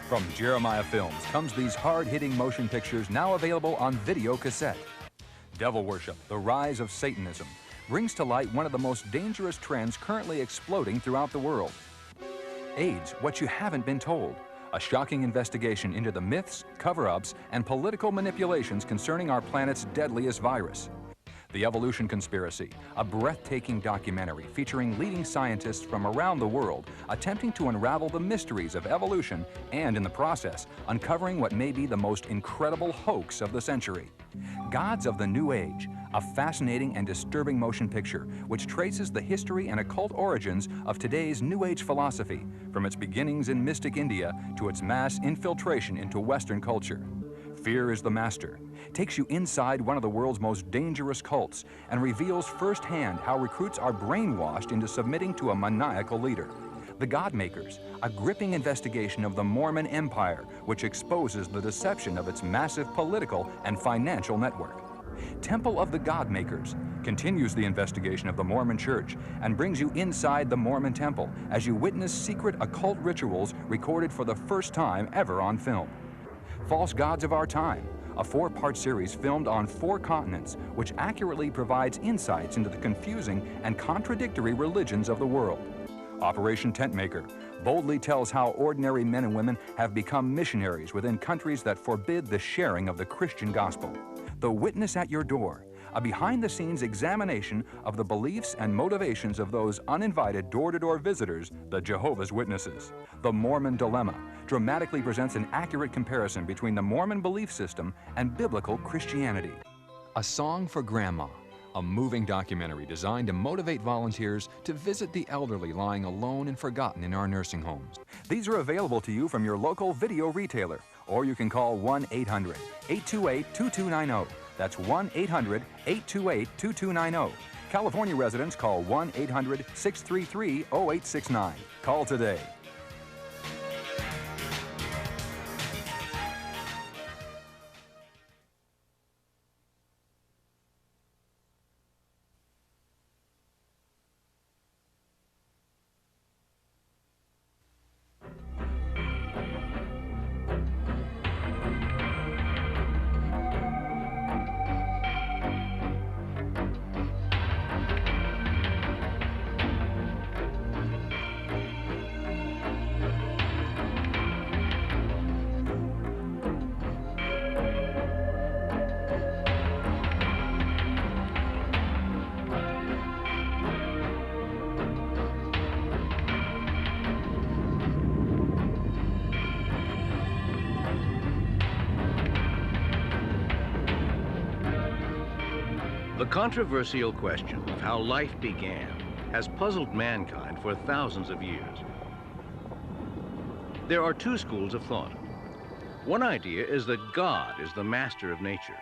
From Jeremiah Films comes these hard-hitting motion pictures now available on video cassette. Devil Worship, The Rise of Satanism, brings to light one of the most dangerous trends currently exploding throughout the world. AIDS, What You Haven't Been Told, a shocking investigation into the myths, cover-ups, and political manipulations concerning our planet's deadliest virus. The Evolution Conspiracy, a breathtaking documentary featuring leading scientists from around the world attempting to unravel the mysteries of evolution and, in the process, uncovering what may be the most incredible hoax of the century. Gods of the New Age, a fascinating and disturbing motion picture which traces the history and occult origins of today's New Age philosophy, from its beginnings in mystic India to its mass infiltration into Western culture. Fear is the Master takes you inside one of the world's most dangerous cults and reveals firsthand how recruits are brainwashed into submitting to a maniacal leader. The Godmakers, a gripping investigation of the Mormon Empire, which exposes the deception of its massive political and financial network. Temple of the Godmakers continues the investigation of the Mormon Church and brings you inside the Mormon Temple as you witness secret occult rituals recorded for the first time ever on film. False Gods of Our Time, a 4-part series filmed on 4 continents, which accurately provides insights into the confusing and contradictory religions of the world. Operation Tentmaker boldly tells how ordinary men and women have become missionaries within countries that forbid the sharing of the Christian gospel. The Witness at Your Door, a behind-the-scenes examination of the beliefs and motivations of those uninvited door-to-door visitors, the Jehovah's Witnesses. The Mormon Dilemma dramatically presents an accurate comparison between the Mormon belief system and biblical Christianity. A Song for Grandma, a moving documentary designed to motivate volunteers to visit the elderly lying alone and forgotten in our nursing homes. These are available to you from your local video retailer, or you can call 1-800-828-2290. That's 1-800-828-2290. California residents call 1-800-633-0869. Call today. The controversial question of how life began has puzzled mankind for thousands of years. There are 2 schools of thought. One idea is that God is the master of nature,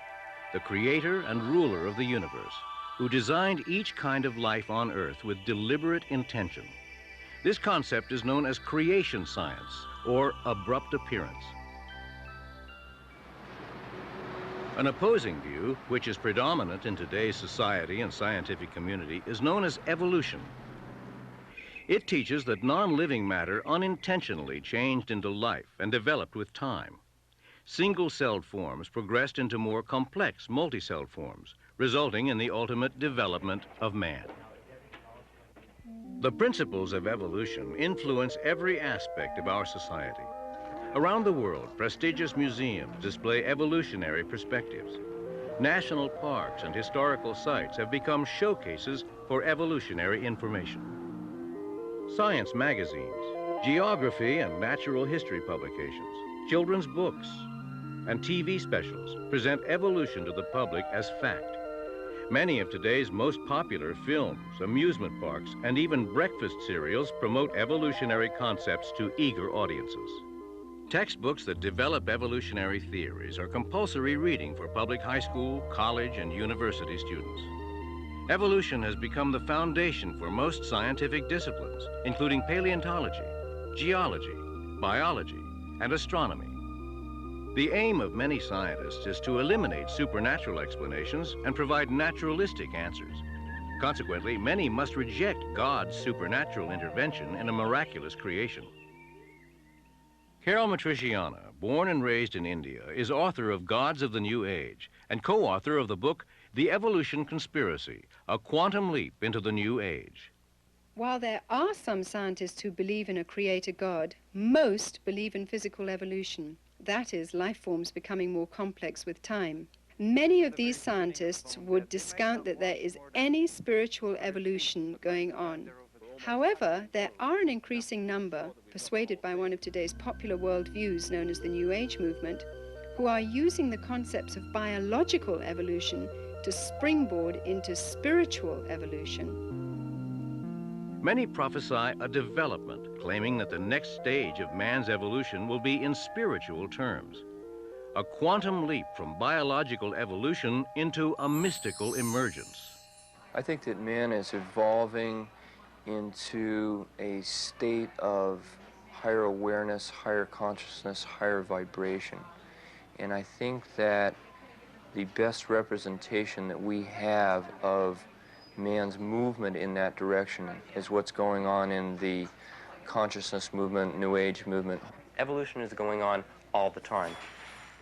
the creator and ruler of the universe, who designed each kind of life on Earth with deliberate intention. This concept is known as creation science, or abrupt appearance. An opposing view, which is predominant in today's society and scientific community, is known as evolution. It teaches that non-living matter unintentionally changed into life and developed with time. Single-celled forms progressed into more complex multi-celled forms, resulting in the ultimate development of man. The principles of evolution influence every aspect of our society. Around the world, prestigious museums display evolutionary perspectives. National parks and historical sites have become showcases for evolutionary information. Science magazines, geography and natural history publications, children's books, and TV specials present evolution to the public as fact. Many of today's most popular films, amusement parks, and even breakfast cereals promote evolutionary concepts to eager audiences. Textbooks that develop evolutionary theories are compulsory reading for public high school, college, and university students. Evolution has become the foundation for most scientific disciplines, including paleontology, geology, biology, and astronomy. The aim of many scientists is to eliminate supernatural explanations and provide naturalistic answers. Consequently, many must reject God's supernatural intervention in a miraculous creation. Carol Matriciana, born and raised in India, is author of Gods of the New Age and co-author of the book The Evolution Conspiracy, A Quantum Leap into the New Age. While there are some scientists who believe in a creator God, most believe in physical evolution. That is, life forms becoming more complex with time. Many of these scientists would discount that there is any spiritual evolution going on. However, there are an increasing number, persuaded by one of today's popular worldviews known as the New Age movement, who are using the concepts of biological evolution to springboard into spiritual evolution. Many prophesy a development, claiming that the next stage of man's evolution will be in spiritual terms. A quantum leap from biological evolution into a mystical emergence. I think that man is evolving into a state of higher awareness, higher consciousness, higher vibration. And I think that the best representation that we have of man's movement in that direction is what's going on in the consciousness movement, New Age movement. Evolution is going on all the time.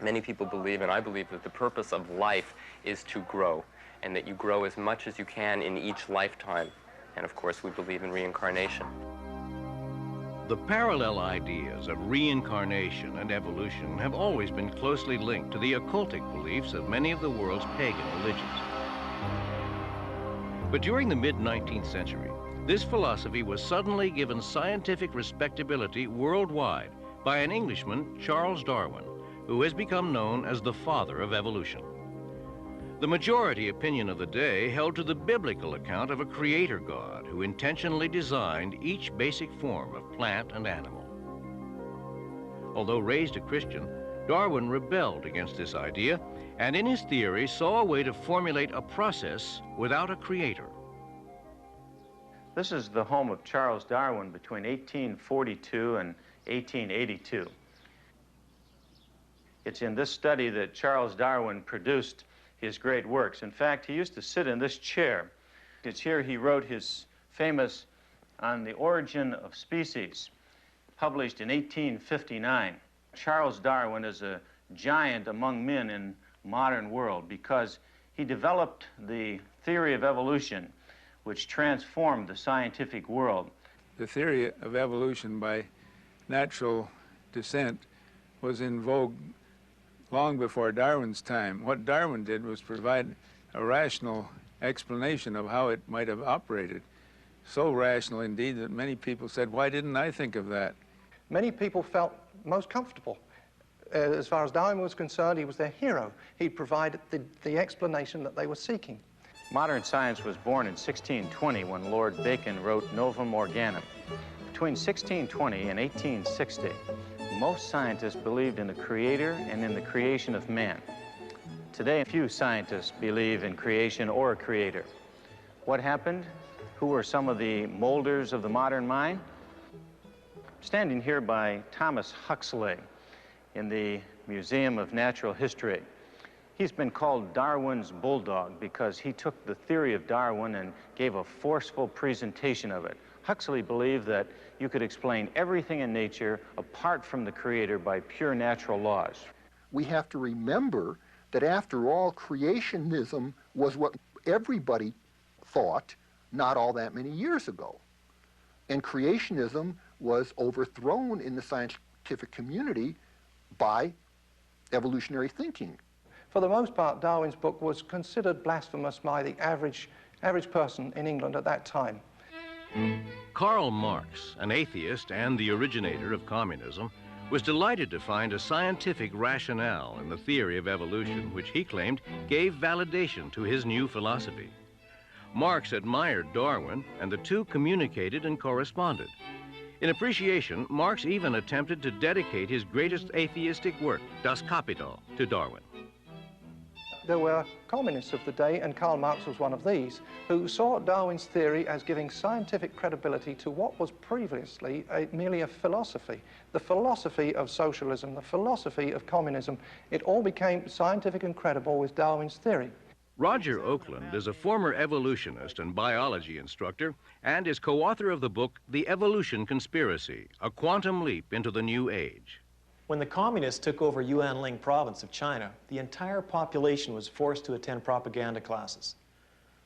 Many people believe, and I believe, that the purpose of life is to grow, and that you grow as much as you can in each lifetime. And of course, we believe in reincarnation. The parallel ideas of reincarnation and evolution have always been closely linked to the occultic beliefs of many of the world's pagan religions. But during the mid-19th century, this philosophy was suddenly given scientific respectability worldwide by an Englishman, Charles Darwin, who has become known as the father of evolution. The majority opinion of the day held to the biblical account of a creator God who intentionally designed each basic form of plant and animal. Although raised a Christian, Darwin rebelled against this idea and in his theory saw a way to formulate a process without a creator. This is the home of Charles Darwin between 1842 and 1882. It's in this study that Charles Darwin produced his great works. In fact, he used to sit in this chair. It's here he wrote his famous On the Origin of Species, published in 1859. Charles Darwin is a giant among men in modern world because he developed the theory of evolution, which transformed the scientific world. The theory of evolution by natural descent was in vogue long before Darwin's time. What Darwin did was provide a rational explanation of how it might have operated. So rational indeed that many people said, why didn't I think of that? Many people felt most comfortable. As far as Darwin was concerned, he was their hero. He provided the explanation that they were seeking. Modern science was born in 1620 when Lord Bacon wrote Novum Organum. Between 1620 and 1860, most scientists believed in the creator and in the creation of man. Today, few scientists believe in creation or a creator. What happened? Who were some of the molders of the modern mind? Standing here by Thomas Huxley in the Museum of Natural History. He's been called Darwin's bulldog because he took the theory of Darwin and gave a forceful presentation of it. Huxley believed that you could explain everything in nature apart from the creator by pure natural laws. We have to remember that after all, creationism was what everybody thought not all that many years ago. And creationism was overthrown in the scientific community by evolutionary thinking. For the most part, Darwin's book was considered blasphemous by the average person in England at that time. Karl Marx, an atheist and the originator of communism, was delighted to find a scientific rationale in the theory of evolution, which he claimed gave validation to his new philosophy. Marx admired Darwin, and the two communicated and corresponded. In appreciation, Marx even attempted to dedicate his greatest atheistic work, Das Kapital, to Darwin. there were communists of the day, and Karl Marx was one of these, who saw Darwin's theory as giving scientific credibility to what was previously merely a philosophy. The philosophy of socialism, the philosophy of communism, it all became scientific and credible with Darwin's theory. Roger Oakland is a former evolutionist and biology instructor and is co-author of the book, The Evolution Conspiracy, A Quantum Leap into the New Age. When the communists took over Yuanling province of China, the entire population was forced to attend propaganda classes.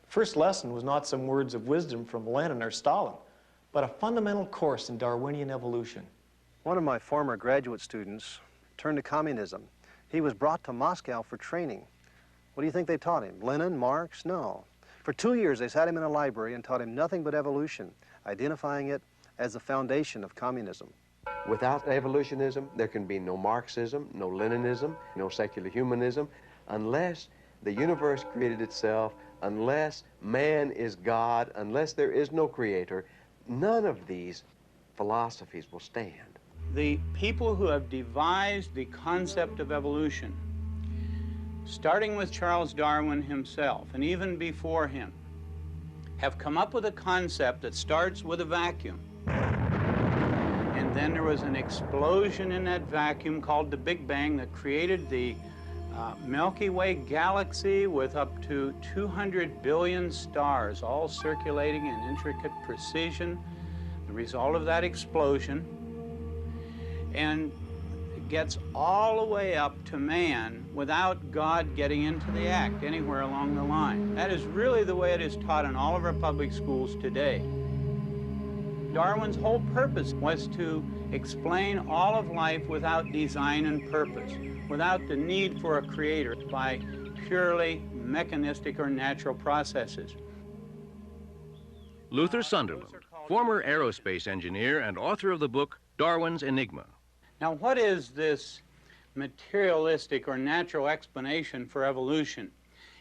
The first lesson was not some words of wisdom from Lenin or Stalin, but a fundamental course in Darwinian evolution. One of my former graduate students turned to communism. He was brought to Moscow for training. What do you think they taught him? Lenin, Marx? No. For 2 years, they sat him in a library and taught him nothing but evolution, identifying it as the foundation of communism. Without evolutionism, there can be no Marxism, no Leninism, no secular humanism, unless the universe created itself, unless man is God, unless there is no creator. None of these philosophies will stand. The people who have devised the concept of evolution, starting with Charles Darwin himself, and even before him, have come up with a concept that starts with a vacuum. And then there was an explosion in that vacuum called the Big Bang that created the Milky Way galaxy with up to 200 billion stars, all circulating in intricate precision, the result of that explosion. And it gets all the way up to man without God getting into the act anywhere along the line. That is really the way it is taught in all of our public schools today. Darwin's whole purpose was to explain all of life without design and purpose, without the need for a creator, by purely mechanistic or natural processes. Luther Sunderland, former aerospace engineer and author of the book Darwin's Enigma. Now, what is this materialistic or natural explanation for evolution?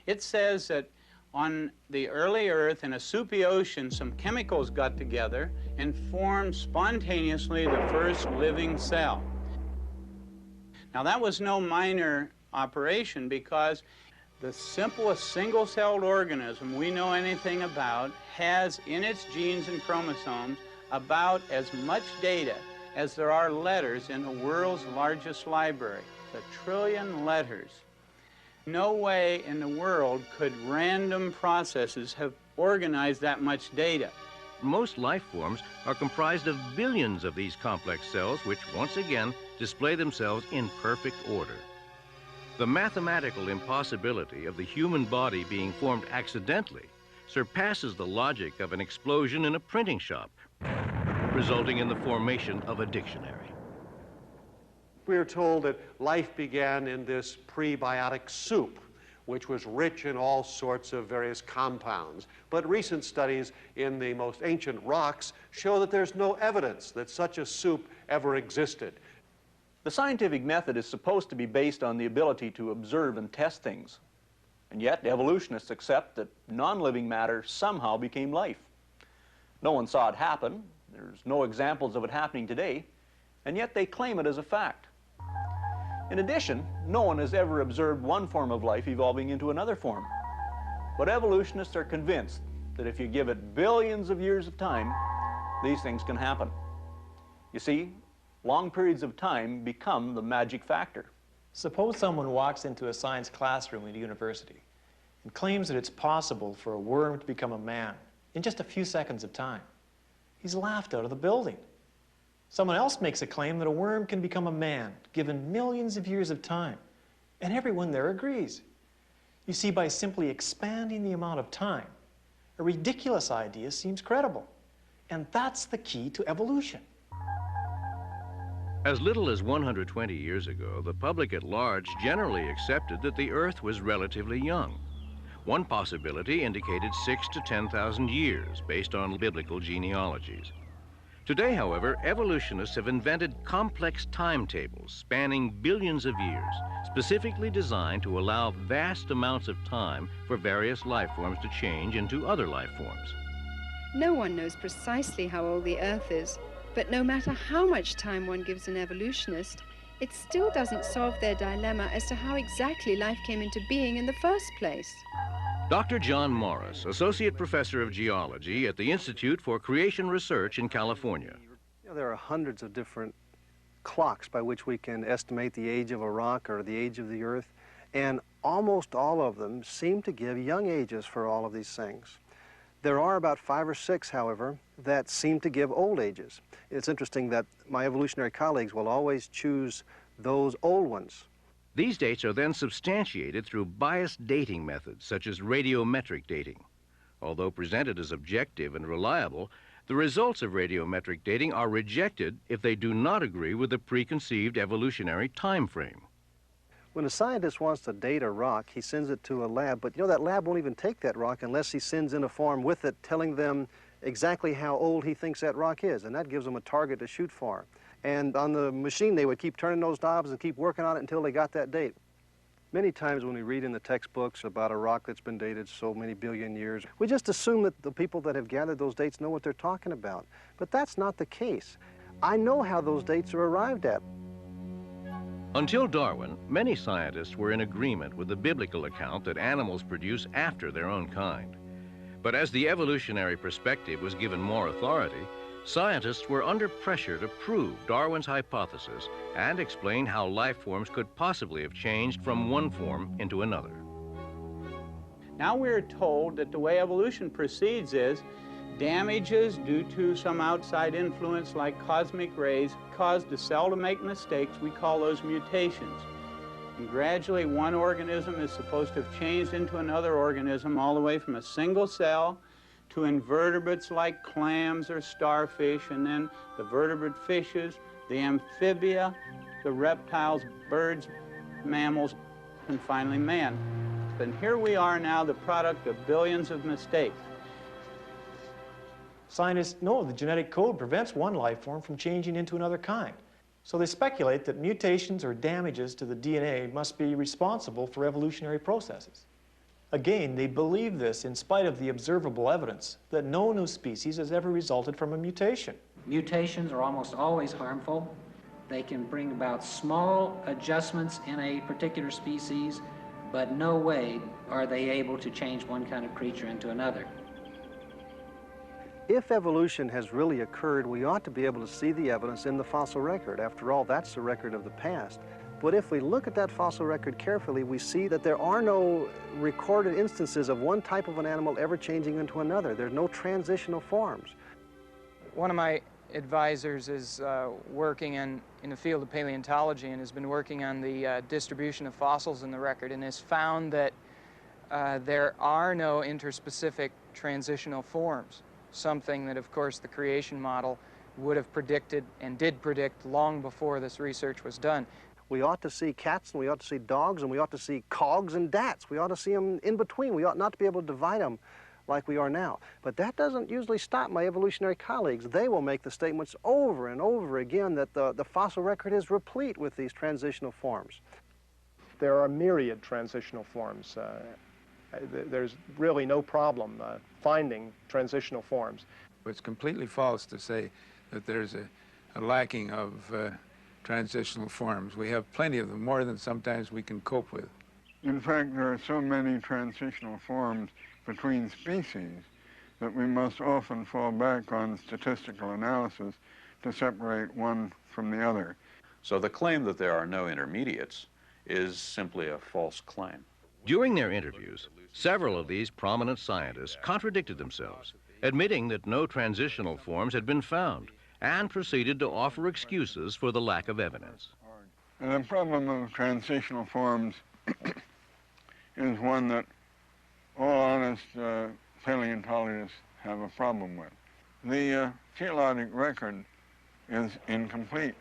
It says that on the early Earth, in a soupy ocean, some chemicals got together and formed spontaneously the first living cell. Now, that was no minor operation, because the simplest single-celled organism we know anything about has in its genes and chromosomes about as much data as there are letters in the world's largest library, 1 trillion letters. No way in the world could random processes have organized that much data. Most life forms are comprised of billions of these complex cells, which once again display themselves in perfect order. The mathematical impossibility of the human body being formed accidentally surpasses the logic of an explosion in a printing shop, resulting in the formation of a dictionary. We are told that life began in this prebiotic soup, which was rich in all sorts of various compounds. But recent studies in the most ancient rocks show that there's no evidence that such a soup ever existed. The scientific method is supposed to be based on the ability to observe and test things. And yet, evolutionists accept that non-living matter somehow became life. No one saw it happen. There's no examples of it happening today, and yet they claim it as a fact. In addition, no one has ever observed one form of life evolving into another form. But evolutionists are convinced that if you give it billions of years of time, these things can happen. You see, long periods of time become the magic factor. Suppose someone walks into a science classroom at a university and claims that it's possible for a worm to become a man in just a few seconds of time. He's laughed out of the building. Someone else makes a claim that a worm can become a man given millions of years of time, and everyone there agrees. You see, by simply expanding the amount of time, a ridiculous idea seems credible, and that's the key to evolution. As little as 120 years ago, the public at large generally accepted that the Earth was relatively young. One possibility indicated 6,000 to 10,000 years based on biblical genealogies. Today, however, evolutionists have invented complex timetables spanning billions of years, specifically designed to allow vast amounts of time for various life forms to change into other life forms. No one knows precisely how old the Earth is, but no matter how much time one gives an evolutionist, it still doesn't solve their dilemma as to how exactly life came into being in the first place. Dr. John Morris, Associate Professor of Geology at the Institute for Creation Research in California. You know, there are hundreds of different clocks by which we can estimate the age of a rock or the age of the earth, and almost all of them seem to give young ages for all of these things. There are about 5 or 6, however, that seem to give old ages. It's interesting that my evolutionary colleagues will always choose those old ones. These dates are then substantiated through biased dating methods, such as radiometric dating. Although presented as objective and reliable, the results of radiometric dating are rejected if they do not agree with the preconceived evolutionary time frame. When a scientist wants to date a rock, he sends it to a lab, but you know that lab won't even take that rock unless he sends in a form with it telling them exactly how old he thinks that rock is, and that gives them a target to shoot for. And on the machine, they would keep turning those knobs and keep working on it until they got that date. Many times when we read in the textbooks about a rock that's been dated so many billion years, we just assume that the people that have gathered those dates know what they're talking about. But that's not the case. I know how those dates are arrived at. Until Darwin, many scientists were in agreement with the biblical account that animals produce after their own kind. But as the evolutionary perspective was given more authority, scientists were under pressure to prove Darwin's hypothesis and explain how life forms could possibly have changed from one form into another. Now we're told that the way evolution proceeds is damages due to some outside influence like cosmic rays cause the cell to make mistakes. We call those mutations. And gradually one organism is supposed to have changed into another organism all the way from a single cell to invertebrates like clams or starfish, and then the vertebrate fishes, the amphibia, the reptiles, birds, mammals, and finally man. And here we are now, the product of billions of mistakes. Scientists know the genetic code prevents one life form from changing into another kind. So they speculate that mutations or damages to the DNA must be responsible for evolutionary processes. Again, they believe this in spite of the observable evidence that no new species has ever resulted from a mutation. Mutations are almost always harmful. They can bring about small adjustments in a particular species, but no way are they able to change one kind of creature into another. If evolution has really occurred, we ought to be able to see the evidence in the fossil record. After all, that's the record of the past. But if we look at that fossil record carefully, we see that there are no recorded instances of one type of an animal ever changing into another. There's no transitional forms. One of my advisors is working in the field of paleontology and has been working on the distribution of fossils in the record, and has found that there are no interspecific transitional forms, something that, of course, the creation model would have predicted and did predict long before this research was done. We ought to see cats, and we ought to see dogs, and we ought to see cogs and dats. We ought to see them in between. We ought not to be able to divide them like we are now. But that doesn't usually stop my evolutionary colleagues. They will make the statements over and over again that the fossil record is replete with these transitional forms. There are myriad transitional forms. There's really no problem finding transitional forms. It's completely false to say that there's a lacking of transitional forms. We have plenty of them, more than sometimes we can cope with. In fact, there are so many transitional forms between species that we must often fall back on statistical analysis to separate one from the other. So the claim that there are no intermediates is simply a false claim. During their interviews, several of these prominent scientists contradicted themselves, admitting that no transitional forms had been found, and proceeded to offer excuses for the lack of evidence. And the problem of transitional forms is one that all honest paleontologists have a problem with. The geologic record is incomplete.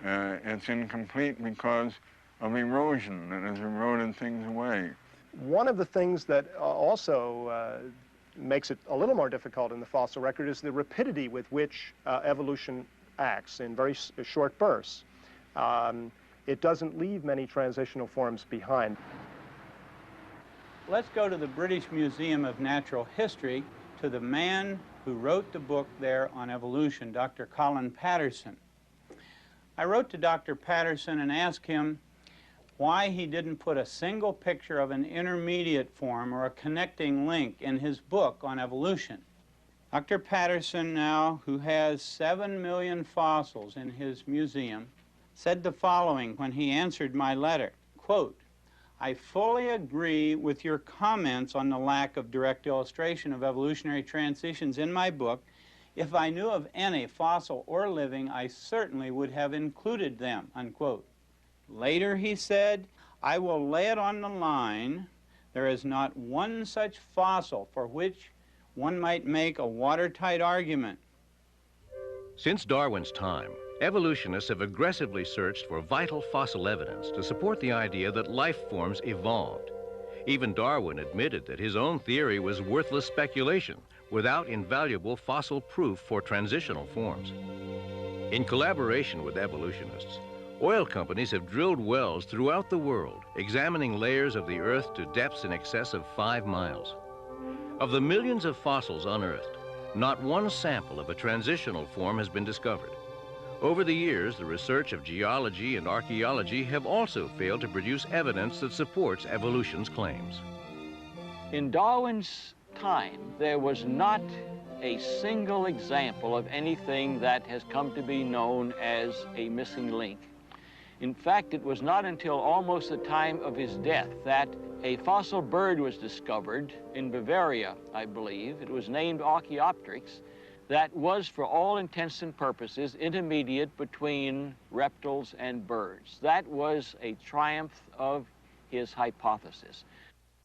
It's incomplete because of erosion that has eroded things away. One of the things that also makes it a little more difficult in the fossil record is the rapidity with which evolution acts in very short bursts. It doesn't leave many transitional forms behind. Let's go to the British Museum of Natural History, to the man who wrote the book there on evolution, Dr. Colin Patterson. I wrote to Dr. Patterson and asked him why he didn't put a single picture of an intermediate form or a connecting link in his book on evolution. Dr. Patterson now, who has 7 million fossils in his museum, said the following when he answered my letter, quote, "I fully agree with your comments on the lack of direct illustration of evolutionary transitions in my book. If I knew of any, fossil or living, I certainly would have included them," unquote. Later he said, "I will lay it on the line. There is not one such fossil for which one might make a watertight argument." Since Darwin's time, evolutionists have aggressively searched for vital fossil evidence to support the idea that life forms evolved. Even Darwin admitted that his own theory was worthless speculation without invaluable fossil proof for transitional forms. In collaboration with evolutionists, oil companies have drilled wells throughout the world, examining layers of the Earth to depths in excess of 5 miles. Of the millions of fossils unearthed, not one sample of a transitional form has been discovered. Over the years, the research of geology and archaeology have also failed to produce evidence that supports evolution's claims. In Darwin's time, there was not a single example of anything that has come to be known as a missing link. In fact, it was not until almost the time of his death that a fossil bird was discovered in Bavaria, I believe. It was named Archaeopteryx. That was, for all intents and purposes, intermediate between reptiles and birds. That was a triumph of his hypothesis.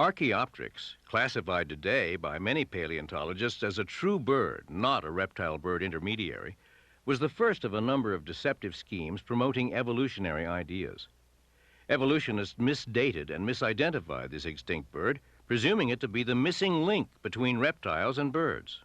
Archaeopteryx, classified today by many paleontologists as a true bird, not a reptile-bird intermediary, was the first of a number of deceptive schemes promoting evolutionary ideas. Evolutionists misdated and misidentified this extinct bird, presuming it to be the missing link between reptiles and birds.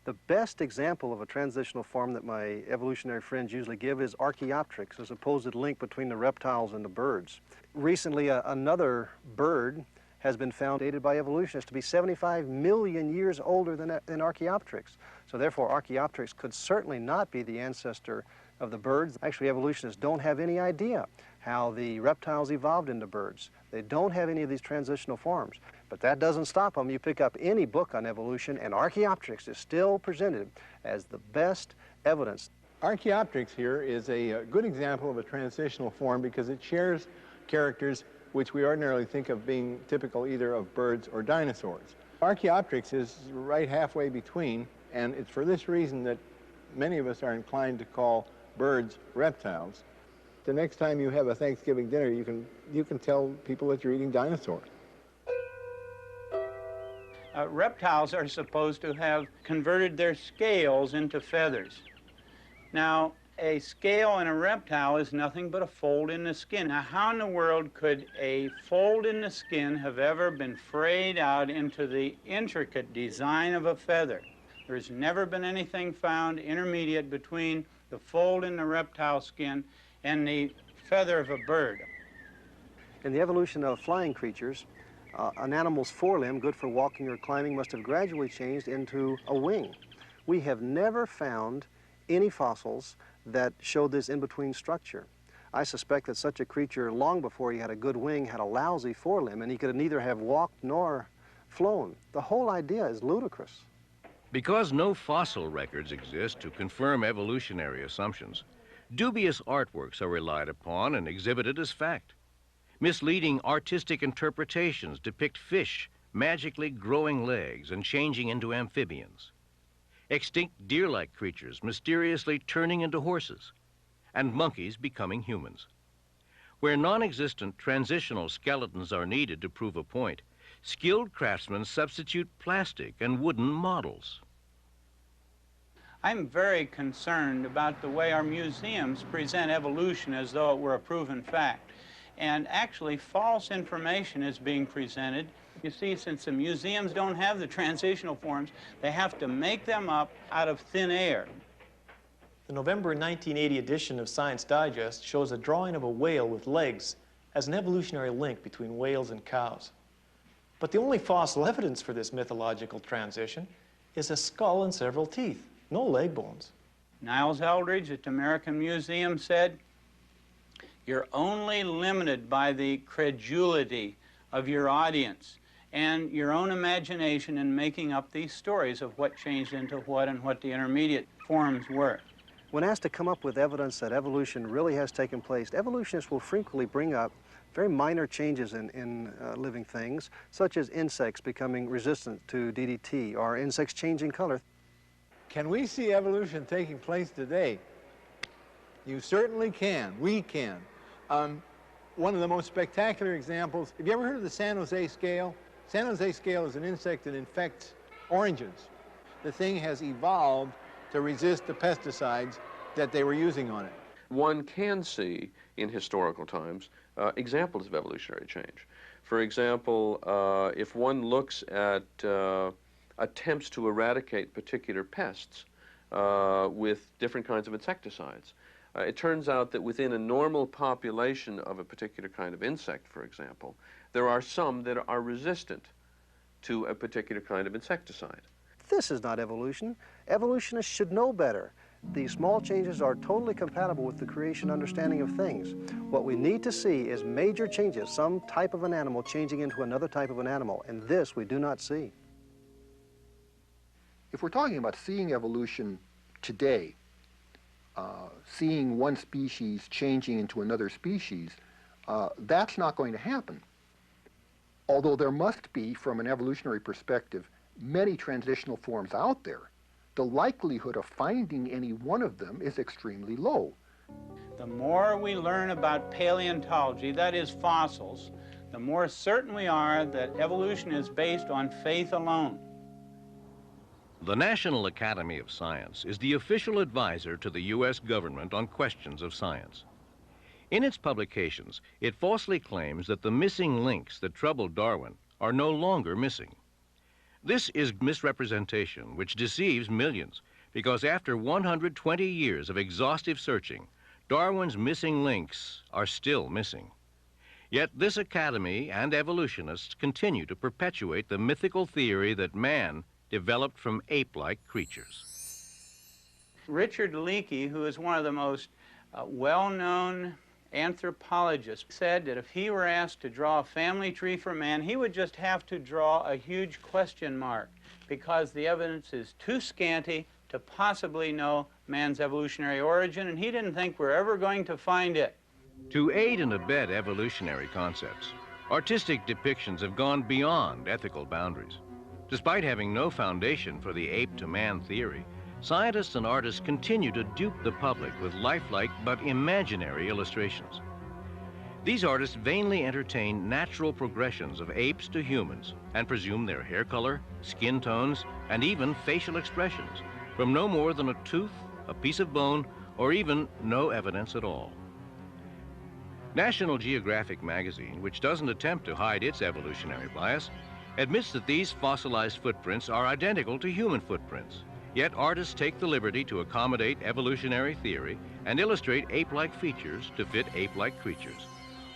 The best example of a transitional form that my evolutionary friends usually give is Archaeopteryx, a supposed link between the reptiles and the birds. Recently, another bird has been found dated by evolutionists to be 75 million years older than Archaeopteryx. So therefore, Archaeopteryx could certainly not be the ancestor of the birds. Actually, evolutionists don't have any idea how the reptiles evolved into birds. They don't have any of these transitional forms. But that doesn't stop them. You pick up any book on evolution, and Archaeopteryx is still presented as the best evidence. Archaeopteryx here is a good example of a transitional form because it shares characters which we ordinarily think of being typical either of birds or dinosaurs. Archaeopteryx is right halfway between, and it's for this reason that many of us are inclined to call birds reptiles. The next time you have a Thanksgiving dinner, you can tell people that you're eating dinosaurs. Reptiles are supposed to have converted their scales into feathers. Now, a scale in a reptile is nothing but a fold in the skin. Now, how in the world could a fold in the skin have ever been frayed out into the intricate design of a feather? There's never been anything found intermediate between the fold in the reptile skin and the feather of a bird. In the evolution of flying creatures, an animal's forelimb, good for walking or climbing, must have gradually changed into a wing. We have never found any fossils that showed this in-between structure. I suspect that such a creature, long before he had a good wing, had a lousy forelimb, and he could neither have walked nor flown. The whole idea is ludicrous. Because no fossil records exist to confirm evolutionary assumptions, dubious artworks are relied upon and exhibited as fact. Misleading artistic interpretations depict fish magically growing legs and changing into amphibians. Extinct deer-like creatures mysteriously turning into horses, and monkeys becoming humans. Where non-existent transitional skeletons are needed to prove a point, skilled craftsmen substitute plastic and wooden models. I'm very concerned about the way our museums present evolution as though it were a proven fact. And actually, false information is being presented. You see, since the museums don't have the transitional forms, they have to make them up out of thin air. The November 1980 edition of Science Digest shows a drawing of a whale with legs as an evolutionary link between whales and cows. But the only fossil evidence for this mythological transition is a skull and several teeth, no leg bones. Niles Eldridge at the American Museum said, You're only limited by the credulity of your audience and your own imagination in making up these stories of what changed into what and what the intermediate forms were. When asked to come up with evidence that evolution really has taken place, evolutionists will frequently bring up very minor changes in living things, such as insects becoming resistant to DDT or insects changing color. Can we see evolution taking place today? You certainly can. We can. One of the most spectacular examples, have you ever heard of the San Jose scale? San Jose scale is an insect that infects oranges. The thing has evolved to resist the pesticides that they were using on it. One can see in historical times examples of evolutionary change. For example, if one looks at attempts to eradicate particular pests with different kinds of insecticides, it turns out that within a normal population of a particular kind of insect, for example, there are some that are resistant to a particular kind of insecticide. This is not evolution. Evolutionists should know better. These small changes are totally compatible with the creation understanding of things. What we need to see is major changes, some type of an animal changing into another type of an animal, and this we do not see. If we're talking about seeing evolution today, seeing one species changing into another species, that's not going to happen. Although there must be, from an evolutionary perspective, many transitional forms out there, the likelihood of finding any one of them is extremely low. The more we learn about paleontology, that is fossils, the more certain we are that evolution is based on faith alone. The National Academy of Science is the official advisor to the U.S. government on questions of science. In its publications, it falsely claims that the missing links that troubled Darwin are no longer missing. This is misrepresentation which deceives millions, because after 120 years of exhaustive searching, Darwin's missing links are still missing. Yet this academy and evolutionists continue to perpetuate the mythical theory that man developed from ape-like creatures. Richard Leakey, who is one of the most well-known anthropologists, said that if he were asked to draw a family tree for man, he would just have to draw a huge question mark because the evidence is too scanty to possibly know man's evolutionary origin, and he didn't think we're ever going to find it. To aid and abet evolutionary concepts, artistic depictions have gone beyond ethical boundaries. Despite having no foundation for the ape-to-man theory, scientists and artists continue to dupe the public with lifelike but imaginary illustrations. These artists vainly entertain natural progressions of apes to humans and presume their hair color, skin tones, and even facial expressions from no more than a tooth, a piece of bone, or even no evidence at all. National Geographic magazine, which doesn't attempt to hide its evolutionary bias, admits that these fossilized footprints are identical to human footprints. Yet artists take the liberty to accommodate evolutionary theory and illustrate ape-like features to fit ape-like creatures.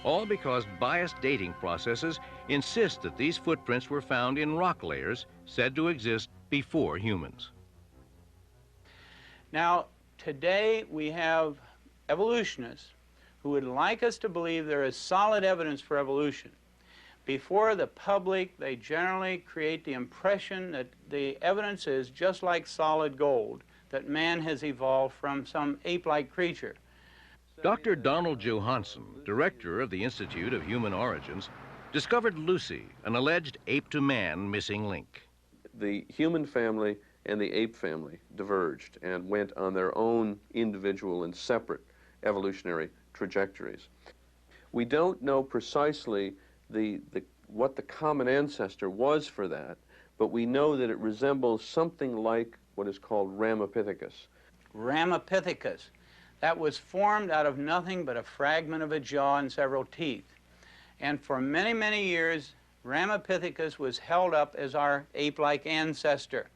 All because biased dating processes insist that these footprints were found in rock layers said to exist before humans. Now, today we have evolutionists who would like us to believe there is solid evidence for evolution. Before the public, they generally create the impression that the evidence is just like solid gold, that man has evolved from some ape-like creature. Dr. Donald Johanson, director of the Institute of Human Origins, discovered Lucy, an alleged ape-to-man missing link. The human family and the ape family diverged and went on their own individual and separate evolutionary trajectories. We don't know precisely what the common ancestor was for that, but we know that it resembles something like what is called Ramapithecus. Ramapithecus. That was formed out of nothing but a fragment of a jaw and several teeth. And for many, many years, Ramapithecus was held up as our ape-like ancestor.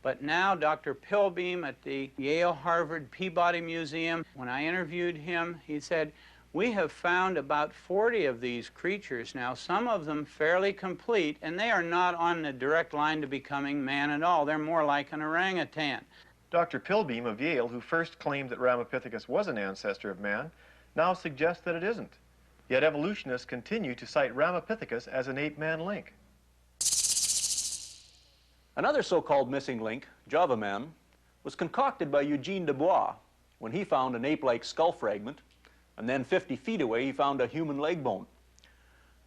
But now Dr. Pilbeam at the Yale-Harvard Peabody Museum, when I interviewed him, he said, "We have found about 40 of these creatures now, some of them fairly complete, and they are not on the direct line to becoming man at all. They're more like an orangutan." Dr. Pilbeam of Yale, who first claimed that Ramapithecus was an ancestor of man, now suggest that it isn't. Yet evolutionists continue to cite Ramapithecus as an ape-man link. Another so-called missing link, Java Man, was concocted by Eugene Dubois when he found an ape-like skull fragment, and then 50 feet away he found a human leg bone.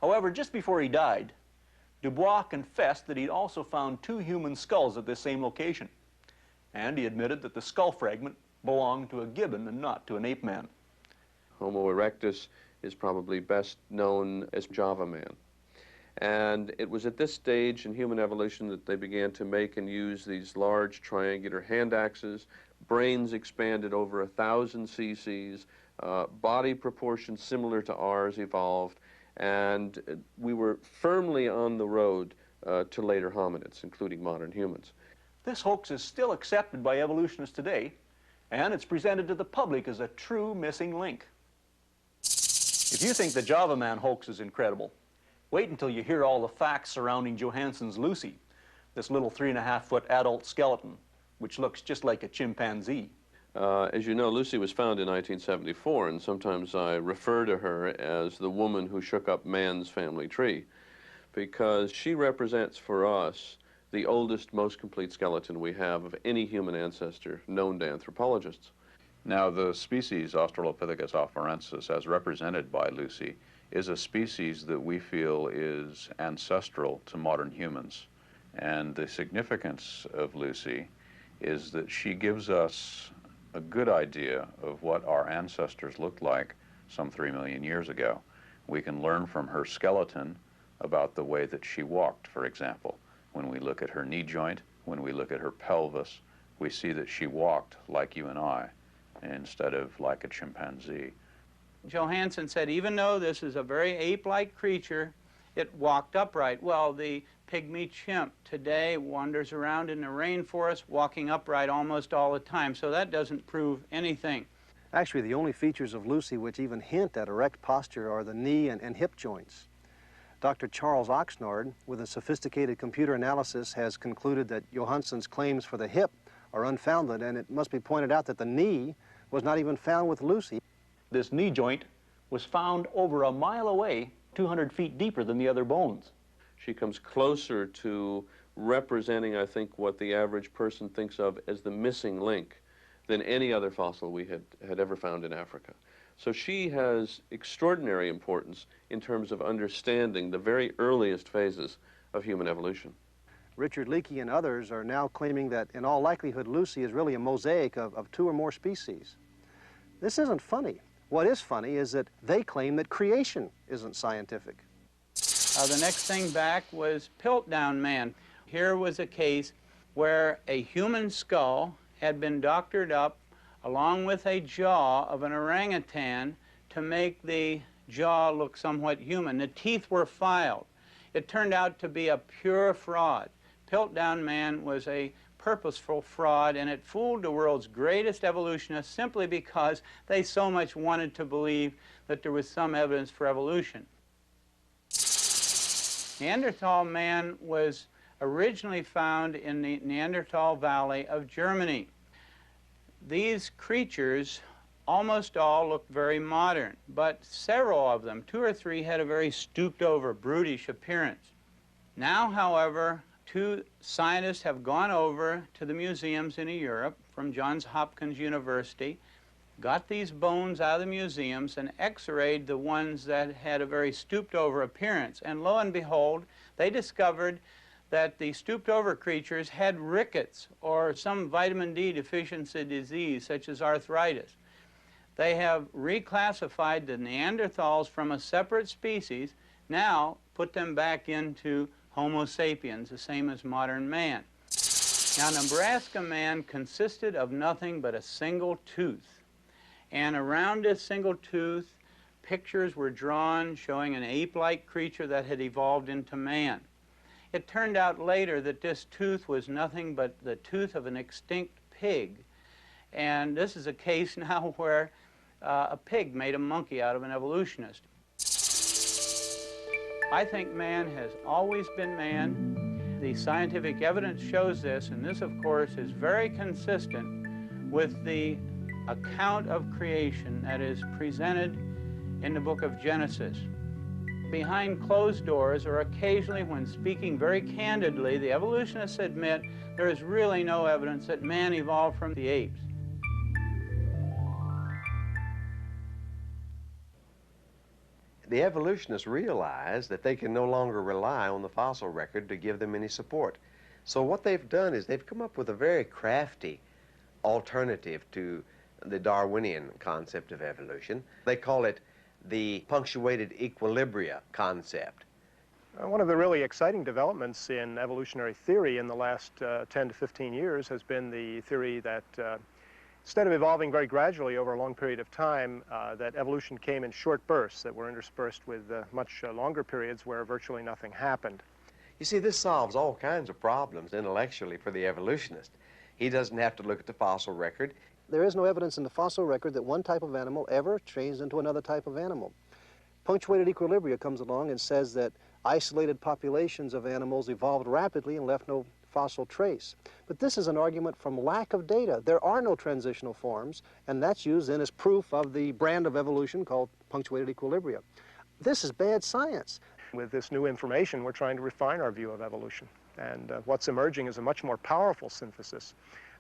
However, just before he died, Dubois confessed that he'd also found 2 human skulls at this same location, and he admitted that the skull fragment belonged to a gibbon and not to an ape man. Homo erectus is probably best known as Java Man. And it was at this stage in human evolution that they began to make and use these large triangular hand axes, brains expanded over 1,000 cc's, body proportions similar to ours evolved, and we were firmly on the road to later hominids, including modern humans. This hoax is still accepted by evolutionists today, and it's presented to the public as a true missing link. If you think the Java Man hoax is incredible, wait until you hear all the facts surrounding Johansson's Lucy, this little 3.5-foot adult skeleton, which looks just like a chimpanzee. As you know, Lucy was found in 1974, and sometimes I refer to her as the woman who shook up man's family tree, because she represents for us the oldest, most complete skeleton we have of any human ancestor known to anthropologists. Now, the species Australopithecus afarensis, as represented by Lucy, is a species that we feel is ancestral to modern humans. And the significance of Lucy is that she gives us a good idea of what our ancestors looked like some 3 million years ago. We can learn from her skeleton about the way that she walked, for example. When we look at her knee joint, when we look at her pelvis, we see that she walked like you and I, instead of like a chimpanzee. Johansson said, even though this is a very ape-like creature, it walked upright. Well, the pygmy chimp today wanders around in the rainforest walking upright almost all the time, so that doesn't prove anything. Actually, the only features of Lucy which even hint at erect posture are the knee and hip joints. Dr. Charles Oxnard, with a sophisticated computer analysis, has concluded that Johansson's claims for the hip are unfounded, and it must be pointed out that the knee was not even found with Lucy. This knee joint was found over a mile away, 200 feet deeper than the other bones. She comes closer to representing, I think, what the average person thinks of as the missing link than any other fossil we had ever found in Africa. So she has extraordinary importance in terms of understanding the very earliest phases of human evolution. Richard Leakey and others are now claiming that, in all likelihood, Lucy is really a mosaic of 2 or more species. This isn't funny. What is funny is that they claim that creation isn't scientific. The next thing back was Piltdown Man. Here was a case where a human skull had been doctored up along with a jaw of an orangutan to make the jaw look somewhat human. The teeth were filed. It turned out to be a pure fraud. Piltdown Man was a purposeful fraud, and it fooled the world's greatest evolutionists simply because they so much wanted to believe that there was some evidence for evolution. Neanderthal man was originally found in the Neanderthal Valley of Germany. These creatures, almost all looked very modern, but several of them, 2 or 3, had a very stooped-over, brutish appearance. Now, however, 2 scientists have gone over to the museums in Europe from Johns Hopkins University, got these bones out of the museums and x-rayed the ones that had a very stooped-over appearance. And lo and behold, they discovered that the stooped-over creatures had rickets or some vitamin D deficiency disease, such as arthritis. They have reclassified the Neanderthals from a separate species, now put them back into Homo sapiens, the same as modern man. Now, Nebraska man consisted of nothing but a single tooth. And around this single tooth, pictures were drawn showing an ape-like creature that had evolved into man. It turned out later that this tooth was nothing but the tooth of an extinct pig. And this is a case now where a pig made a monkey out of an evolutionist. I think man has always been man. The scientific evidence shows this, and this, of course, is very consistent with the account of creation that is presented in the book of Genesis. Behind closed doors, or occasionally when speaking very candidly, the evolutionists admit there is really no evidence that man evolved from the apes. The evolutionists realize that they can no longer rely on the fossil record to give them any support. So what they've done is they've come up with a very crafty alternative to the Darwinian concept of evolution. They call it the punctuated equilibria concept. One of the really exciting developments in evolutionary theory in the last 10 to 15 years has been the theory that instead of evolving very gradually over a long period of time, that evolution came in short bursts that were interspersed with much longer periods where virtually nothing happened. You see, this solves all kinds of problems intellectually for the evolutionist. He doesn't have to look at the fossil record. There is no evidence in the fossil record that one type of animal ever changed into another type of animal. Punctuated equilibria comes along and says that isolated populations of animals evolved rapidly and left no fossil trace. But this is an argument from lack of data. There are no transitional forms, and that's used then as proof of the brand of evolution called punctuated equilibria. This is bad science. With this new information, we're trying to refine our view of evolution. And what's emerging is a much more powerful synthesis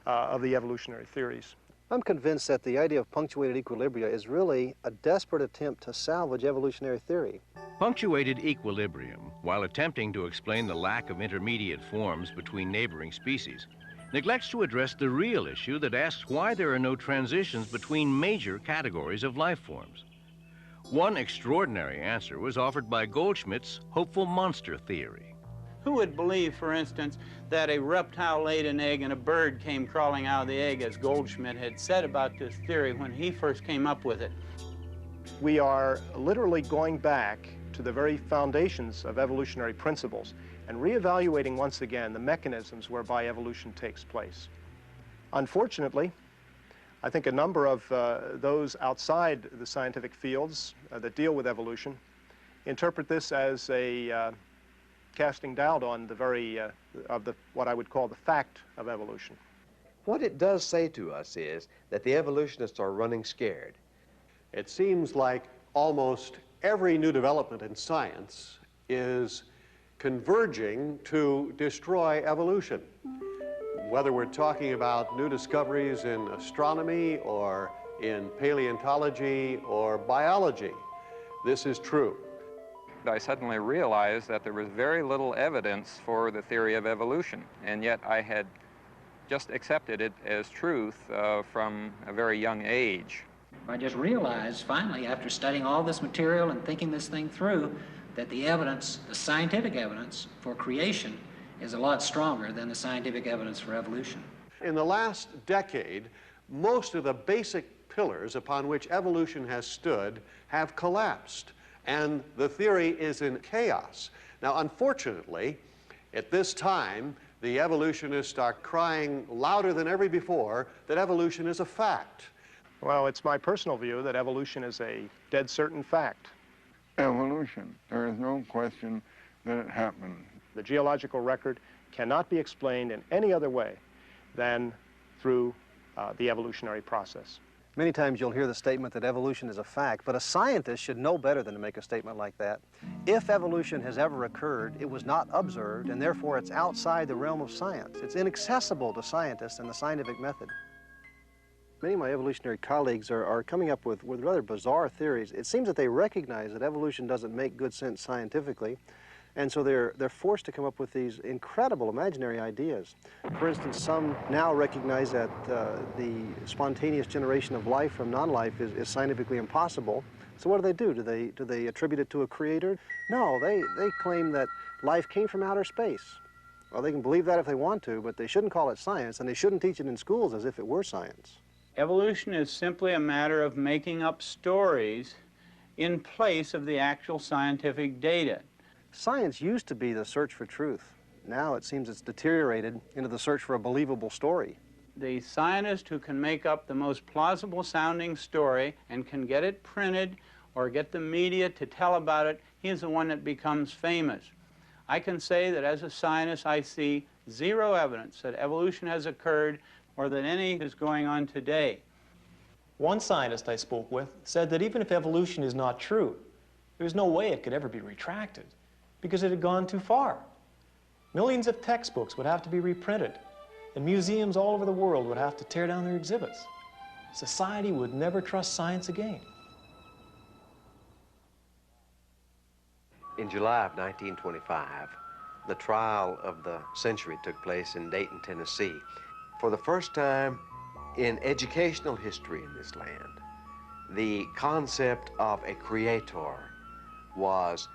of the evolutionary theories. I'm convinced that the idea of punctuated equilibria is really a desperate attempt to salvage evolutionary theory. Punctuated equilibrium, while attempting to explain the lack of intermediate forms between neighboring species, neglects to address the real issue that asks why there are no transitions between major categories of life forms. One extraordinary answer was offered by Goldschmidt's hopeful monster theory. Who would believe, for instance, that a reptile laid an egg and a bird came crawling out of the egg, as Goldschmidt had said about this theory when he first came up with it? We are literally going back to the very foundations of evolutionary principles and reevaluating once again the mechanisms whereby evolution takes place. Unfortunately, I think a number of those outside the scientific fields that deal with evolution interpret this as a casting doubt on the very, what I would call the fact of evolution. What it does say to us is that the evolutionists are running scared. It seems like almost every new development in science is converging to destroy evolution. Whether we're talking about new discoveries in astronomy or in paleontology or biology, this is true. I suddenly realized that there was very little evidence for the theory of evolution, and yet I had just accepted it as truth from a very young age. I just realized finally, after studying all this material and thinking this thing through, that the evidence, the scientific evidence for creation, is a lot stronger than the scientific evidence for evolution. In the last decade, most of the basic pillars upon which evolution has stood have collapsed, and the theory is in chaos. Now, unfortunately, at this time, the evolutionists are crying louder than ever before that evolution is a fact. Well, it's my personal view that evolution is a dead certain fact. Evolution, there is no question that it happened. The geological record cannot be explained in any other way than through the evolutionary process. Many times you'll hear the statement that evolution is a fact, but a scientist should know better than to make a statement like that. If evolution has ever occurred, it was not observed, and therefore it's outside the realm of science. It's inaccessible to scientists and the scientific method. Many of my evolutionary colleagues are coming up with rather bizarre theories. It seems that they recognize that evolution doesn't make good sense scientifically, and so they're forced to come up with these incredible imaginary ideas. For instance, some now recognize that the spontaneous generation of life from non-life is scientifically impossible. So what do? Do they attribute it to a creator? No, they claim that life came from outer space. Well, they can believe that if they want to, but they shouldn't call it science, and they shouldn't teach it in schools as if it were science. Evolution is simply a matter of making up stories in place of the actual scientific data. Science used to be the search for truth. Now it seems it's deteriorated into the search for a believable story. The scientist who can make up the most plausible sounding story and can get it printed or get the media to tell about it, he is the one that becomes famous. I can say that as a scientist, I see zero evidence that evolution has occurred or that any is going on today. One scientist I spoke with said that even if evolution is not true, there's no way it could ever be retracted because it had gone too far. Millions of textbooks would have to be reprinted, and museums all over the world would have to tear down their exhibits. Society would never trust science again. In July of 1925, the trial of the century took place in Dayton, Tennessee. For the first time in educational history in this land, the concept of a creator was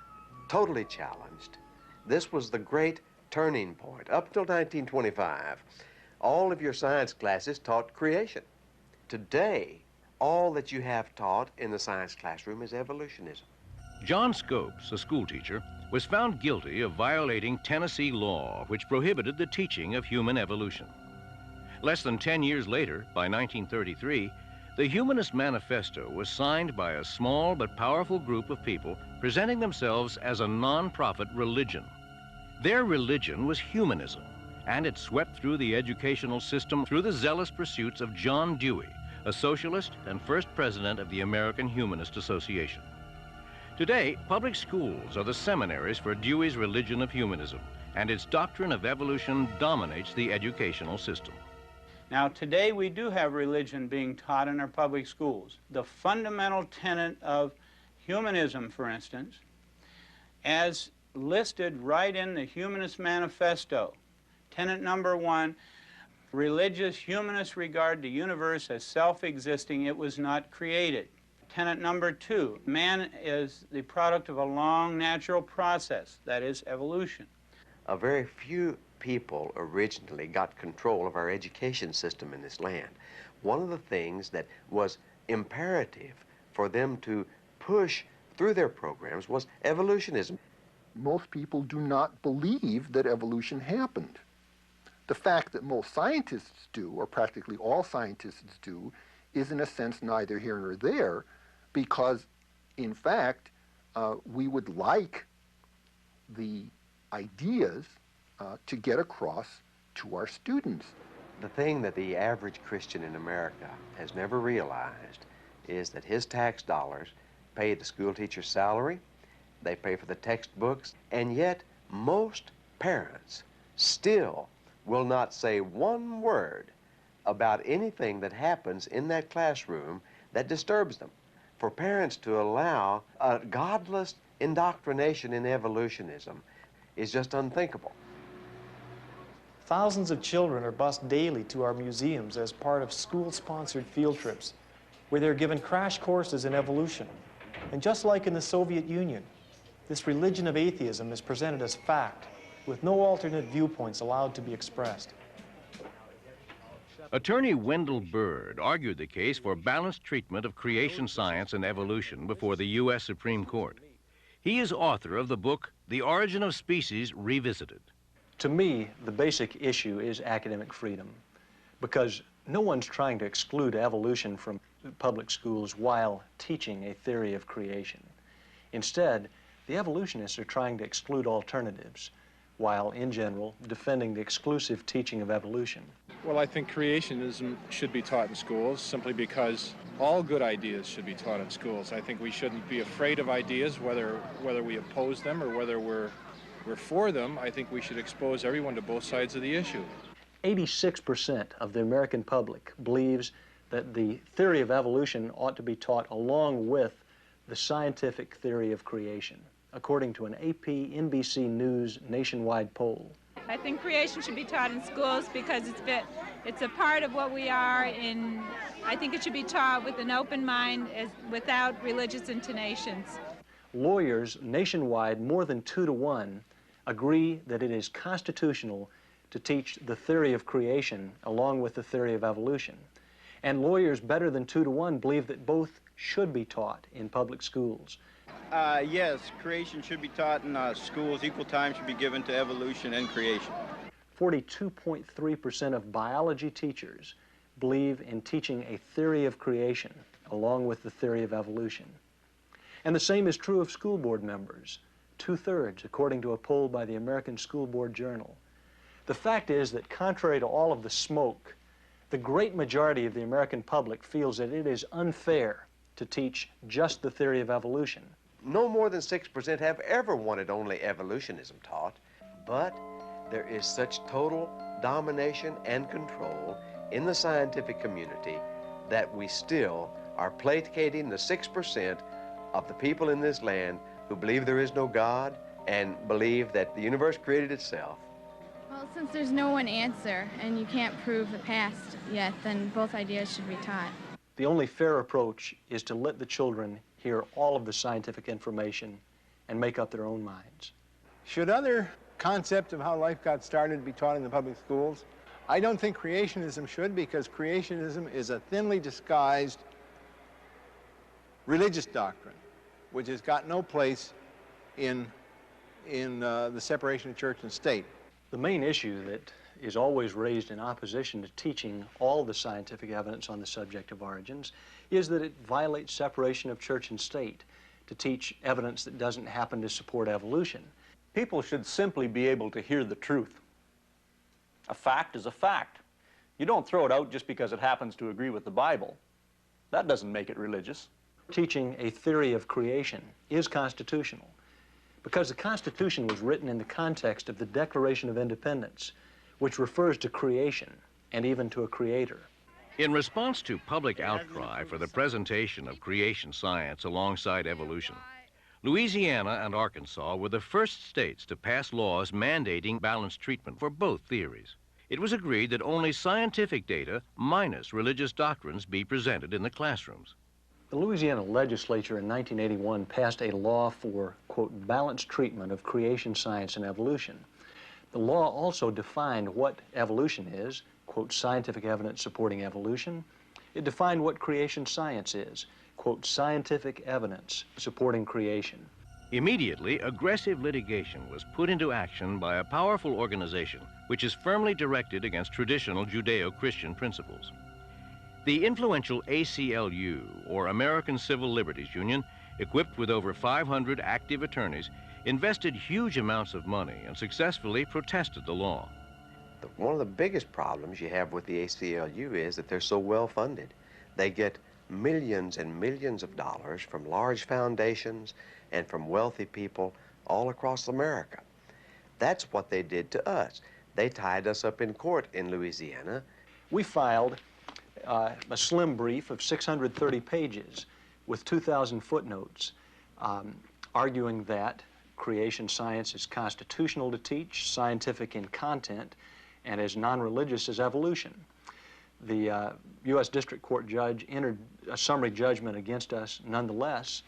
totally challenged. This was the great turning point. Up until 1925, all of your science classes taught creation. Today, all that you have taught in the science classroom is evolutionism. John Scopes, a schoolteacher, was found guilty of violating Tennessee law, which prohibited the teaching of human evolution. Less than 10 years later, by 1933, the Humanist Manifesto was signed by a small but powerful group of people presenting themselves as a non-profit religion. Their religion was humanism, and it swept through the educational system through the zealous pursuits of John Dewey, a socialist and first president of the American Humanist Association. Today, public schools are the seminaries for Dewey's religion of humanism, and its doctrine of evolution dominates the educational system. Now, today we do have religion being taught in our public schools. The fundamental tenet of humanism, for instance, as listed right in the Humanist Manifesto, tenet number 1, religious humanists regard the universe as self-existing, it was not created. Tenet number 2, man is the product of a long natural process, that is evolution. A very few people originally got control of our education system in this land. One of the things that was imperative for them to push through their programs was evolutionism. Most people do not believe that evolution happened. The fact that most scientists do, or practically all scientists do, is in a sense neither here nor there, because in fact we would like the ideas to get across to our students. The thing that the average Christian in America has never realized is that his tax dollars pay the school teacher's salary, they pay for the textbooks, and yet most parents still will not say one word about anything that happens in that classroom that disturbs them. For parents to allow a godless indoctrination in evolutionism is just unthinkable. Thousands of children are bused daily to our museums as part of school-sponsored field trips, where they're given crash courses in evolution. And just like in the Soviet Union, this religion of atheism is presented as fact, with no alternate viewpoints allowed to be expressed. Attorney Wendell Bird argued the case for balanced treatment of creation science and evolution before the U.S. Supreme Court. He is author of the book, The Origin of Species Revisited. To me, the basic issue is academic freedom, because no one's trying to exclude evolution from public schools while teaching a theory of creation. Instead, the evolutionists are trying to exclude alternatives, while, in general, defending the exclusive teaching of evolution. Well, I think creationism should be taught in schools simply because all good ideas should be taught in schools. I think we shouldn't be afraid of ideas, whether we oppose them or whether we're for them. I think we should expose everyone to both sides of the issue. 86% of the American public believes that the theory of evolution ought to be taught along with the scientific theory of creation, according to an AP NBC News nationwide poll. I think creation should be taught in schools because it's a part of what we are in. I think it should be taught with an open mind, without religious intonations. Lawyers nationwide, more than 2 to 1, agree that it is constitutional to teach the theory of creation along with the theory of evolution. And lawyers better than 2 to 1 believe that both should be taught in public schools. Yes, creation should be taught in schools. Equal time should be given to evolution and creation. 42.3% of biology teachers believe in teaching a theory of creation along with the theory of evolution. And the same is true of school board members, 2/3, according to a poll by the American School Board Journal. The fact is that contrary to all of the smoke The great majority of the American public feels that it is unfair to teach just the theory of evolution. No more than 6% have ever wanted only evolutionism taught, but there is such total domination and control in the scientific community that we still are placating the 6% of the people in this land who believe there is no God and believe that the universe created itself. Well, since there's no one answer and you can't prove the past yet, then both ideas should be taught. The only fair approach is to let the children hear all of the scientific information and make up their own minds. Should other concepts of how life got started be taught in the public schools? I don't think creationism should, because creationism is a thinly disguised religious doctrine, which has got no place in the separation of church and state. The main issue that is always raised in opposition to teaching all the scientific evidence on the subject of origins is that it violates separation of church and state to teach evidence that doesn't happen to support evolution. People should simply be able to hear the truth. A fact is a fact. You don't throw it out just because it happens to agree with the Bible. That doesn't make it religious. Teaching a theory of creation is constitutional because the Constitution was written in the context of the Declaration of Independence, which refers to creation and even to a creator. In response to public outcry for the presentation of creation science alongside evolution, Louisiana and Arkansas were the first states to pass laws mandating balanced treatment for both theories. It was agreed that only scientific data minus religious doctrines be presented in the classrooms. The Louisiana legislature in 1981 passed a law for, quote, balanced treatment of creation science and evolution. The law also defined what evolution is, quote, scientific evidence supporting evolution. It defined what creation science is, quote, scientific evidence supporting creation. Immediately, aggressive litigation was put into action by a powerful organization which is firmly directed against traditional Judeo-Christian principles. The influential ACLU, or American Civil Liberties Union, equipped with over 500 active attorneys, invested huge amounts of money and successfully protested the law. One of the biggest problems you have with the ACLU is that they're so well funded. They get millions and millions of dollars from large foundations and from wealthy people all across America. That's what they did to us. They tied us up in court in Louisiana. We filed a slim brief of 630 pages with 2,000 footnotes arguing that creation science is constitutional to teach, scientific in content, and as non-religious as evolution. The U.S. District Court judge entered a summary judgment against us nonetheless,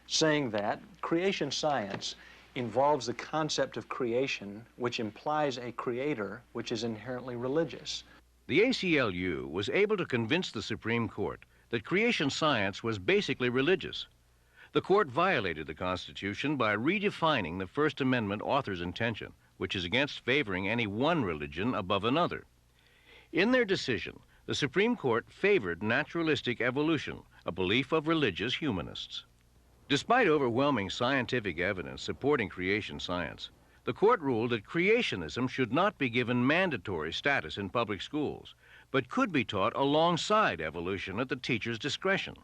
saying that creation science involves the concept of creation, which implies a creator, which is inherently religious. The ACLU was able to convince the Supreme Court that creation science was basically religious. The court violated the Constitution by redefining the First Amendment author's intention, which is against favoring any one religion above another. In their decision, the Supreme Court favored naturalistic evolution, a belief of religious humanists. Despite overwhelming scientific evidence supporting creation science, the court ruled that creationism should not be given mandatory status in public schools, but could be taught alongside evolution at the teacher's discretion.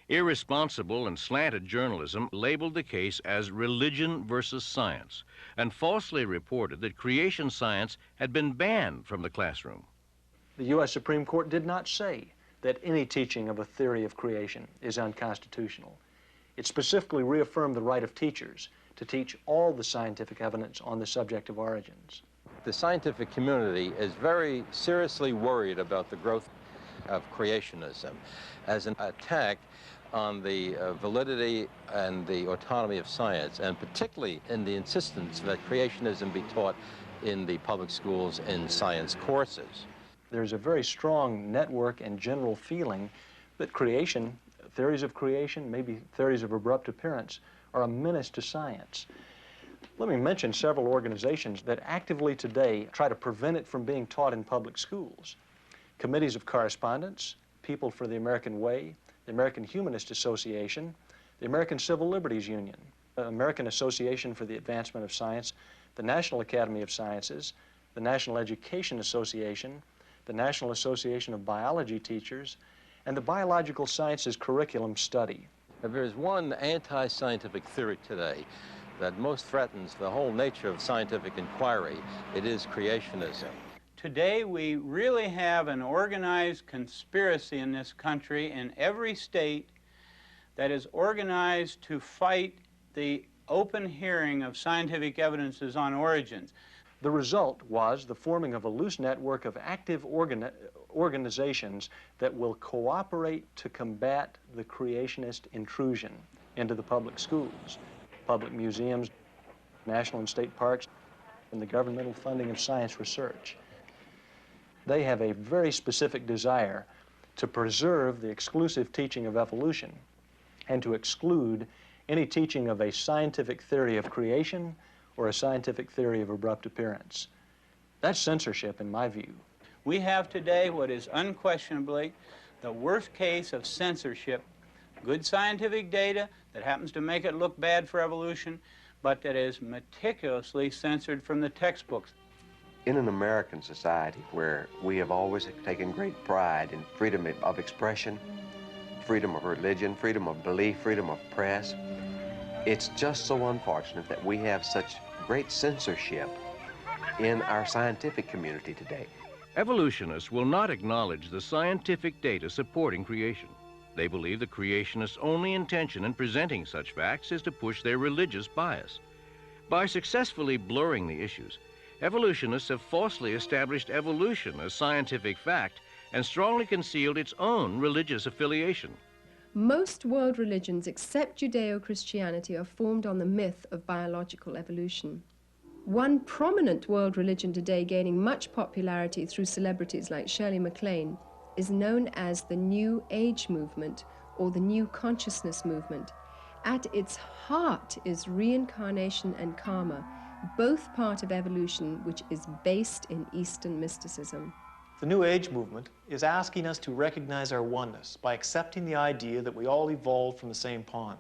Irresponsible and slanted journalism labeled the case as religion versus science and falsely reported that creation science had been banned from the classroom. The U.S. Supreme Court did not say that any teaching of a theory of creation is unconstitutional. It specifically reaffirmed the right of teachers to teach all the scientific evidence on the subject of origins. The scientific community is very seriously worried about the growth of creationism as an attack on the validity and the autonomy of science, and particularly in the insistence that creationism be taught in the public schools in science courses. There's a very strong network and general feeling that creation, theories of creation, maybe theories of abrupt appearance, are a menace to science. Let me mention several organizations that actively today try to prevent it from being taught in public schools. Committees of Correspondence, People for the American Way, the American Humanist Association, the American Civil Liberties Union, the American Association for the Advancement of Science, the National Academy of Sciences, the National Education Association, the National Association of Biology Teachers, and the Biological Sciences Curriculum Study. If there's one anti-scientific theory today that most threatens the whole nature of scientific inquiry, it is creationism. Today, we really have an organized conspiracy in this country, in every state, that is organized to fight the open hearing of scientific evidences on origins. The result was the forming of a loose network of active organizations that will cooperate to combat the creationist intrusion into the public schools, public museums, national and state parks, and the governmental funding of science research. They have a very specific desire to preserve the exclusive teaching of evolution and to exclude any teaching of a scientific theory of creation or a scientific theory of abrupt appearance. That's censorship, in my view. We have today what is unquestionably the worst case of censorship. Good scientific data that happens to make it look bad for evolution, but that is meticulously censored from the textbooks. In an American society where we have always taken great pride in freedom of expression, freedom of religion, freedom of belief, freedom of press, it's just so unfortunate that we have such great censorship in our scientific community today. Evolutionists will not acknowledge the scientific data supporting creation. They believe the creationists' only intention in presenting such facts is to push their religious bias. By successfully blurring the issues, evolutionists have falsely established evolution as scientific fact and strongly concealed its own religious affiliation. Most world religions except Judeo-Christianity are formed on the myth of biological evolution. One prominent world religion today gaining much popularity through celebrities like Shirley MacLaine is known as the New Age movement or the New Consciousness movement. At its heart is reincarnation and karma, both part of evolution which is based in Eastern mysticism. The New Age movement is asking us to recognize our oneness by accepting the idea that we all evolved from the same pond.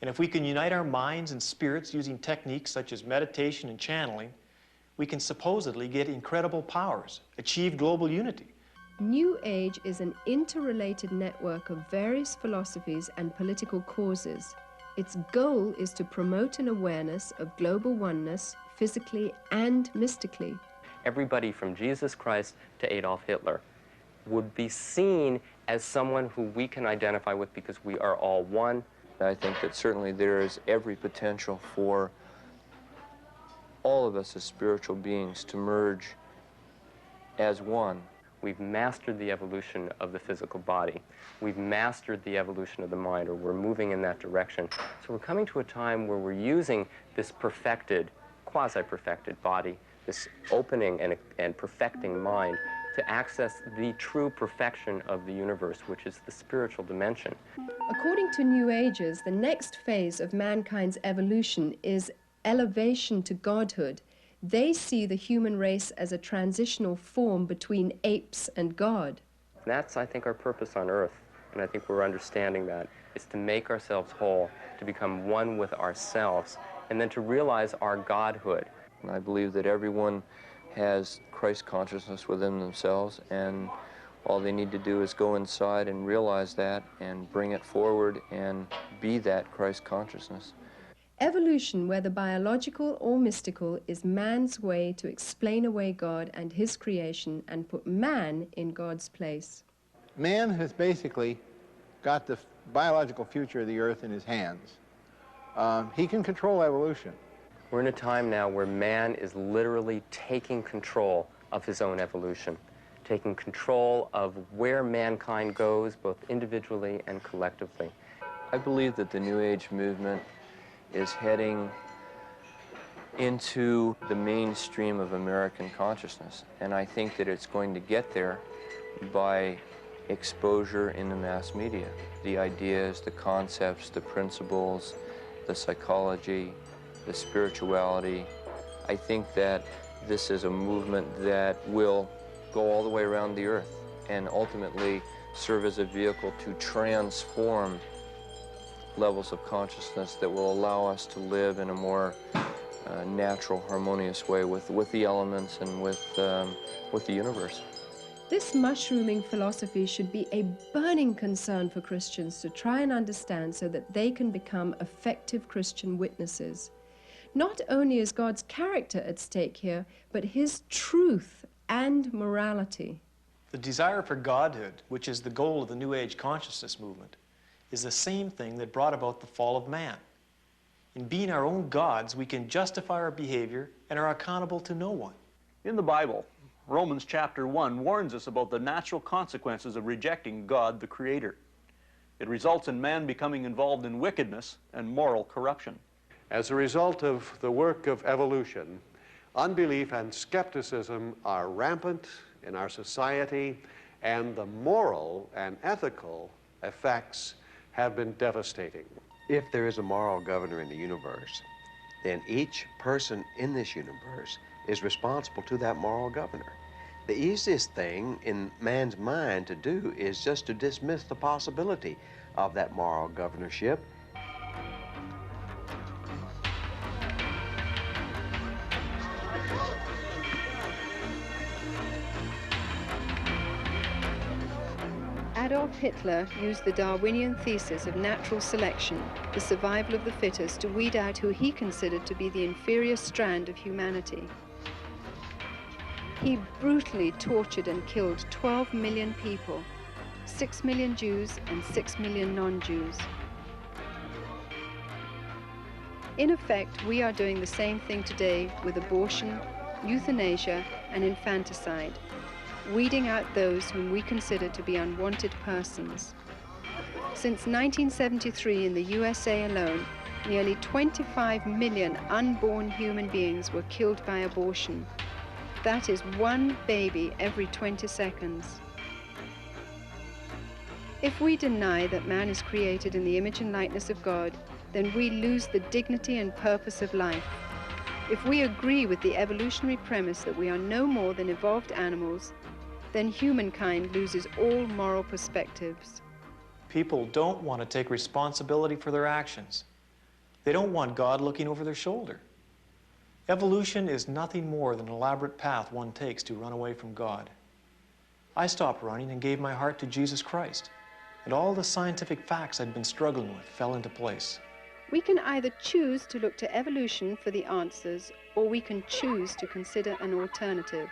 And if we can unite our minds and spirits using techniques such as meditation and channeling, we can supposedly get incredible powers, achieve global unity. New Age is an interrelated network of various philosophies and political causes. Its goal is to promote an awareness of global oneness, physically and mystically. Everybody from Jesus Christ to Adolf Hitler would be seen as someone who we can identify with because we are all one. I think that certainly there is every potential for all of us as spiritual beings to merge as one. We've mastered the evolution of the physical body. We've mastered the evolution of the mind, or we're moving in that direction. So we're coming to a time where we're using this perfected, quasi-perfected body, this opening and perfecting mind, to access the true perfection of the universe, which is the spiritual dimension. According to New Agers, the next phase of mankind's evolution is elevation to godhood. They see the human race as a transitional form between apes and God. That's, I think, our purpose on Earth, and I think we're understanding that, is to make ourselves whole, to become one with ourselves, and then to realize our godhood. And I believe that everyone has Christ consciousness within themselves, and all they need to do is go inside and realize that and bring it forward and be that Christ consciousness. Evolution, whether biological or mystical, is man's way to explain away God and his creation and put man in God's place. Man has basically got the biological future of the earth in his hands. He can control evolution. We're in a time now where man is literally taking control of his own evolution, taking control of where mankind goes, both individually and collectively. I believe that the New Age movement is heading into the mainstream of American consciousness, and I think that it's going to get there by exposure in the mass media. The ideas, the concepts, the principles, the psychology, the spirituality. I think that this is a movement that will go all the way around the earth and ultimately serve as a vehicle to transform levels of consciousness that will allow us to live in a more natural, harmonious way with the elements and with the universe. This mushrooming philosophy should be a burning concern for Christians to try and understand so that they can become effective Christian witnesses. Not only is God's character at stake here, but his truth and morality. The desire for godhood, which is the goal of the New Age consciousness movement, is the same thing that brought about the fall of man. In being our own gods, we can justify our behavior and are accountable to no one. In the Bible, Romans chapter 1 warns us about the natural consequences of rejecting God, the Creator. It results in man becoming involved in wickedness and moral corruption. As a result of the work of evolution, unbelief and skepticism are rampant in our society, and the moral and ethical effects have been devastating. If there is a moral governor in the universe, then each person in this universe is responsible to that moral governor. The easiest thing in man's mind to do is just to dismiss the possibility of that moral governorship. Adolf Hitler used the Darwinian thesis of natural selection, the survival of the fittest, to weed out who he considered to be the inferior strand of humanity. He brutally tortured and killed 12 million people, 6 million Jews and 6 million non-Jews. In effect, we are doing the same thing today with abortion, euthanasia, and infanticide, weeding out those whom we consider to be unwanted persons. Since 1973 in the USA alone, nearly 25 million unborn human beings were killed by abortion. That is one baby every 20 seconds. If we deny that man is created in the image and likeness of God, then we lose the dignity and purpose of life. If we agree with the evolutionary premise that we are no more than evolved animals, then humankind loses all moral perspectives. People don't want to take responsibility for their actions. They don't want God looking over their shoulder. Evolution is nothing more than an elaborate path one takes to run away from God. I stopped running and gave my heart to Jesus Christ, and all the scientific facts I'd been struggling with fell into place. We can either choose to look to evolution for the answers, or we can choose to consider an alternative.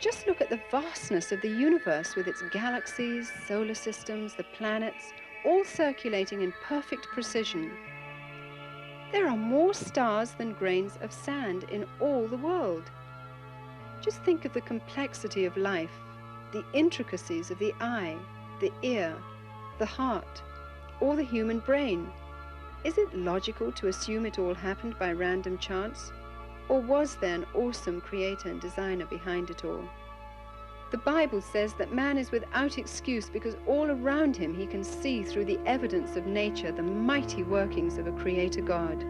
Just look at the vastness of the universe with its galaxies, solar systems, the planets, all circulating in perfect precision. There are more stars than grains of sand in all the world. Just think of the complexity of life, the intricacies of the eye, the ear, the heart, or the human brain. Is it logical to assume it all happened by random chance? Or was there an awesome creator and designer behind it all? The Bible says that man is without excuse because all around him he can see through the evidence of nature the mighty workings of a creator God.